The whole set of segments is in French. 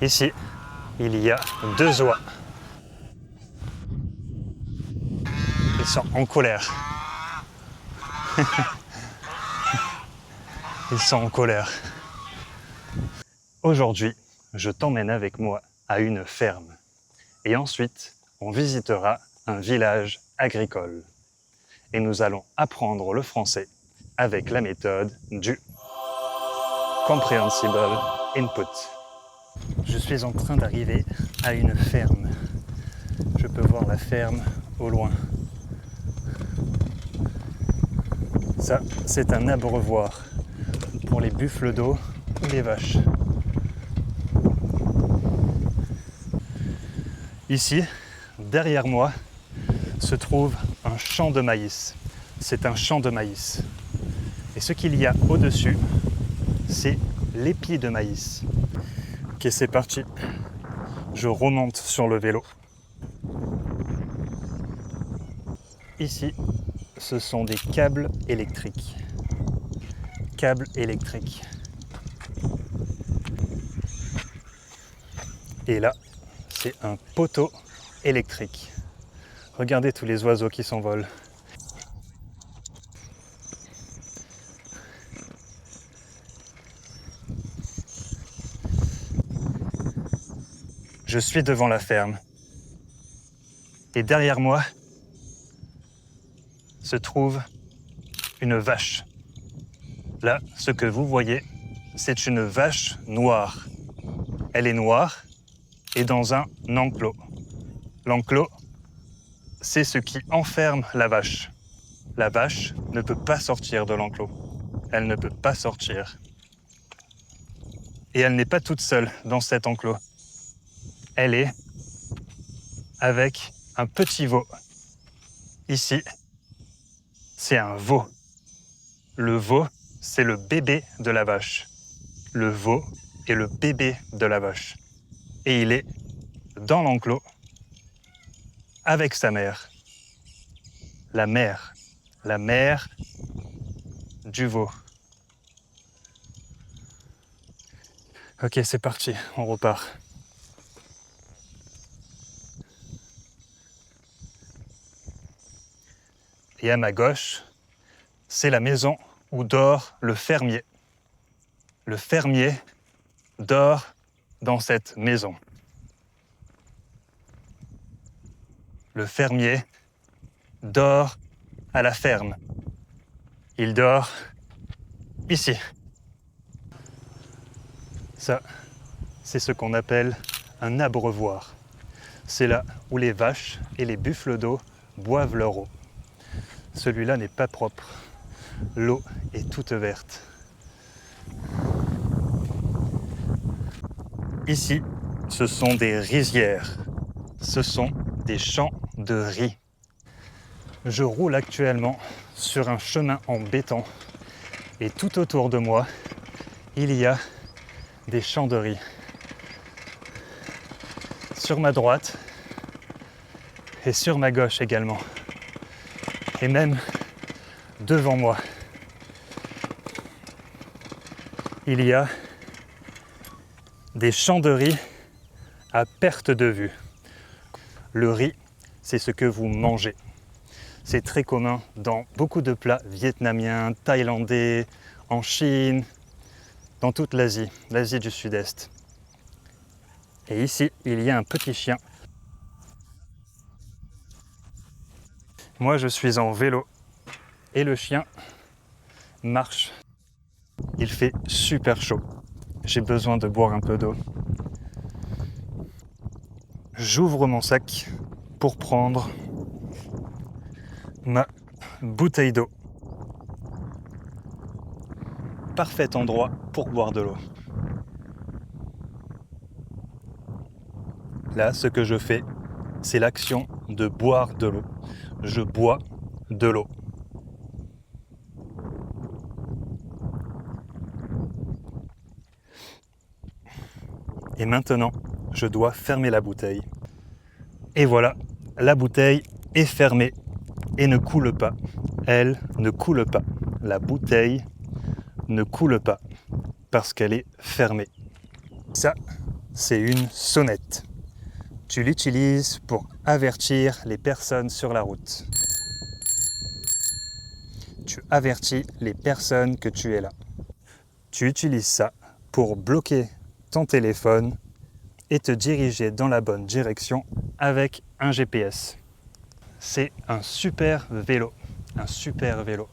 Ici, il y a 2 oies. Ils sont en colère. Ils sont en colère. Aujourd'hui, je t'emmène avec moi à une ferme. Et ensuite, on visitera un village agricole. Et nous allons apprendre le français avec la méthode du Comprehensible Input. Je suis en train d'arriver à une ferme. Je peux voir la ferme au loin. Ça, c'est un abreuvoir pour les buffles d'eau ou les vaches. Ici, derrière moi, se trouve un champ de maïs. C'est un champ de maïs. Et ce qu'il y a au-dessus, c'est l'épi de maïs. Ok, c'est parti. Je remonte sur le vélo. Ici, ce sont des câbles électriques. Câbles électriques. Et là, c'est un poteau électrique. Regardez tous les oiseaux qui s'envolent. Je suis devant la ferme. Et derrière moi se trouve une vache. Là, ce que vous voyez, c'est une vache noire. Elle est noire et dans un enclos. L'enclos, c'est ce qui enferme la vache. La vache ne peut pas sortir de l'enclos. Elle ne peut pas sortir. Et elle n'est pas toute seule dans cet enclos. Elle est avec un petit veau. Ici, c'est un veau. Le veau, c'est le bébé de la vache. Le veau est le bébé de la vache. Et il est dans l'enclos avec sa mère. La mère du veau. Ok, c'est parti, on repart. Et à ma gauche, c'est la maison où dort le fermier. Le fermier dort dans cette maison. Le fermier dort à la ferme. Il dort ici. Ça, c'est ce qu'on appelle un abreuvoir. C'est là où les vaches et les buffles d'eau boivent leur eau. Celui-là n'est pas propre. L'eau est toute verte. Ici, ce sont des rizières. Ce sont des champs de riz. Je roule actuellement sur un chemin en béton et tout autour de moi, il y a des champs de riz. Sur ma droite et sur ma gauche également. Et même devant moi, il y a des champs de riz à perte de vue. Le riz, c'est ce que vous mangez. C'est très commun dans beaucoup de plats vietnamiens, thaïlandais, en Chine, dans toute l'Asie, l'Asie du Sud-Est. Et ici, il y a un petit chien. Moi, je suis en vélo et le chien marche. Il fait super chaud. J'ai besoin de boire un peu d'eau. J'ouvre mon sac pour prendre ma bouteille d'eau. Parfait endroit pour boire de l'eau. Là, ce que je fais, c'est l'action de boire de l'eau. Je bois de l'eau. Et maintenant, je dois fermer la bouteille. Et voilà, la bouteille est fermée et ne coule pas. Elle ne coule pas. La bouteille ne coule pas parce qu'elle est fermée. Ça, c'est une sonnette. Tu l'utilises pour avertir les personnes sur la route. Tu avertis les personnes que tu es là. Tu utilises ça pour bloquer ton téléphone et te diriger dans la bonne direction avec un GPS. C'est un super vélo, un super vélo.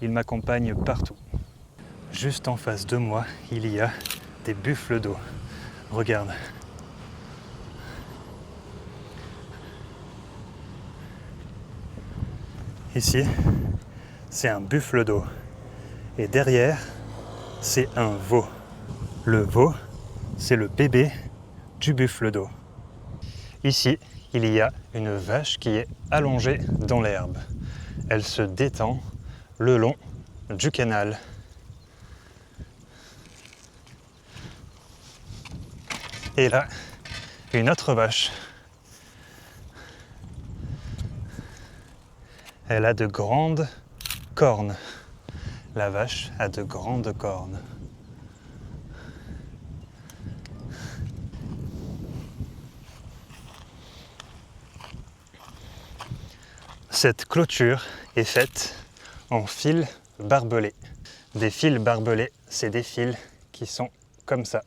Il m'accompagne partout. Juste en face de moi, il y a des buffles d'eau. Regarde. Ici, c'est un buffle d'eau. Et derrière, c'est un veau. Le veau, c'est le bébé du buffle d'eau. Ici, il y a une vache qui est allongée dans l'herbe. Elle se détend le long du canal. Et là, une autre vache. Elle a de grandes cornes. La vache a de grandes cornes. Cette clôture est faite en fils barbelés. Des fils barbelés, c'est des fils qui sont comme ça.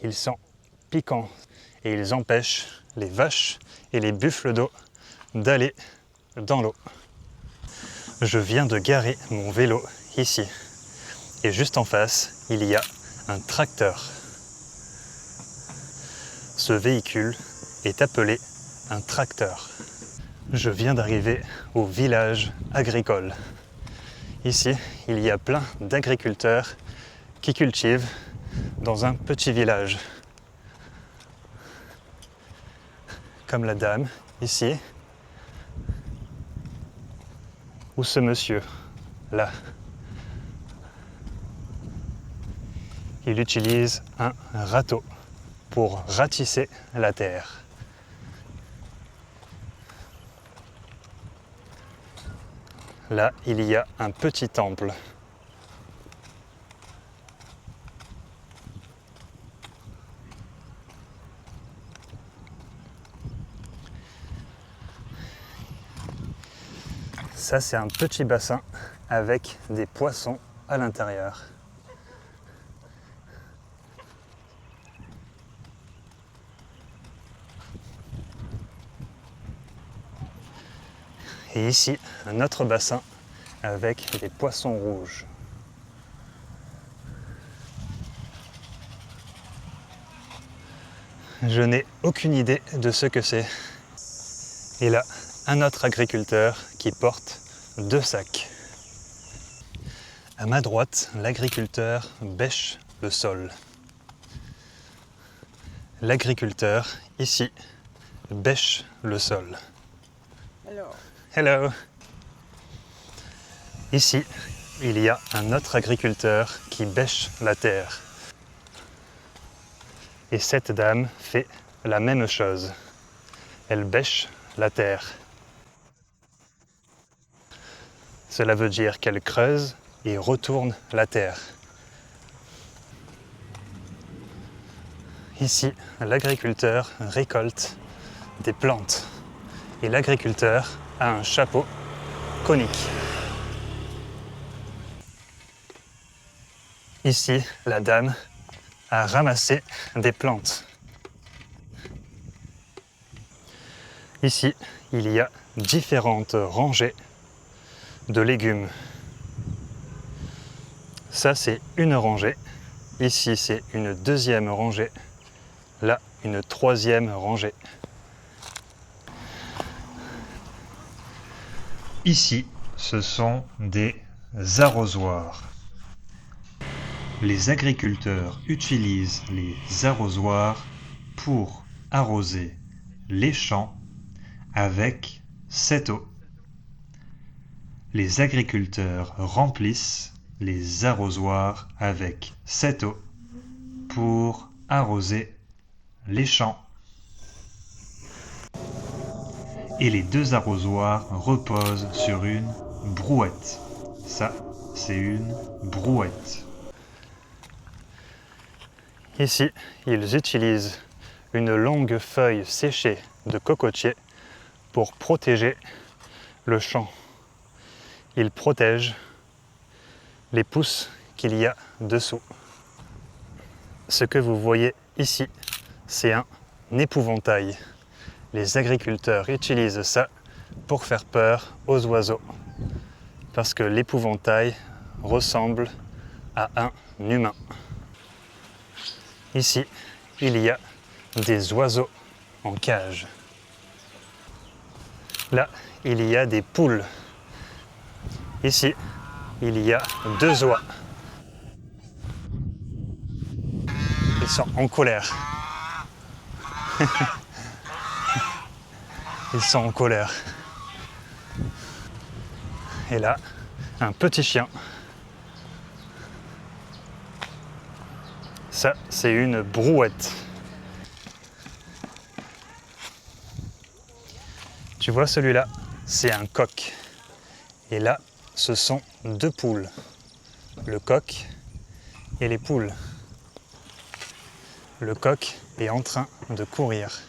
Ils sont piquants et ils empêchent les vaches et les buffles d'eau d'aller dans l'eau. Je viens de garer mon vélo ici. Et juste en face, il y a un tracteur. Ce véhicule est appelé un tracteur. Je viens d'arriver au village agricole. Ici, il y a plein d'agriculteurs qui cultivent dans un petit village. Comme la dame ici, ou ce monsieur là. Il utilise un râteau pour ratisser la terre. Là, il y a un petit temple. Ça, c'est un petit bassin avec des poissons à l'intérieur. Et ici, un autre bassin avec des poissons rouges. Je n'ai aucune idée de ce que c'est. Et là, un autre agriculteur qui porte 2 sacs. À ma droite, l'agriculteur bêche le sol. L'agriculteur, ici, bêche le sol. Hello. Ici, il y a un autre agriculteur qui bêche la terre. Et cette dame fait la même chose. Elle bêche la terre. Cela veut dire qu'elle creuse et retourne la terre. Ici, l'agriculteur récolte des plantes. Et l'agriculteur a un chapeau conique. Ici, la dame a ramassé des plantes. Ici, il y a différentes rangées de légumes. Ça, c'est une rangée. Ici, c'est une deuxième rangée. Là, une troisième rangée. Ici, ce sont des arrosoirs. Les agriculteurs utilisent les arrosoirs pour arroser les champs avec cette eau. Les agriculteurs remplissent les arrosoirs avec cette eau pour arroser les champs. Et les 2 arrosoirs reposent sur une brouette. Ça, c'est une brouette. Ici, ils utilisent une longue feuille séchée de cocotier pour protéger le champ. Ils protègent les pousses qu'il y a dessous. Ce que vous voyez ici, c'est un épouvantail. Les agriculteurs utilisent ça pour faire peur aux oiseaux. Parce que l'épouvantail ressemble à un humain. Ici, il y a des oiseaux en cage. Là, il y a des poules. Ici, il y a 2 oies. Ils sont en colère. Ils sont en colère. Et là, un petit chien. Ça, c'est une brouette. Tu vois celui-là, c'est un coq. Et là, ce sont 2 poules. Le coq et les poules. Le coq est en train de courir.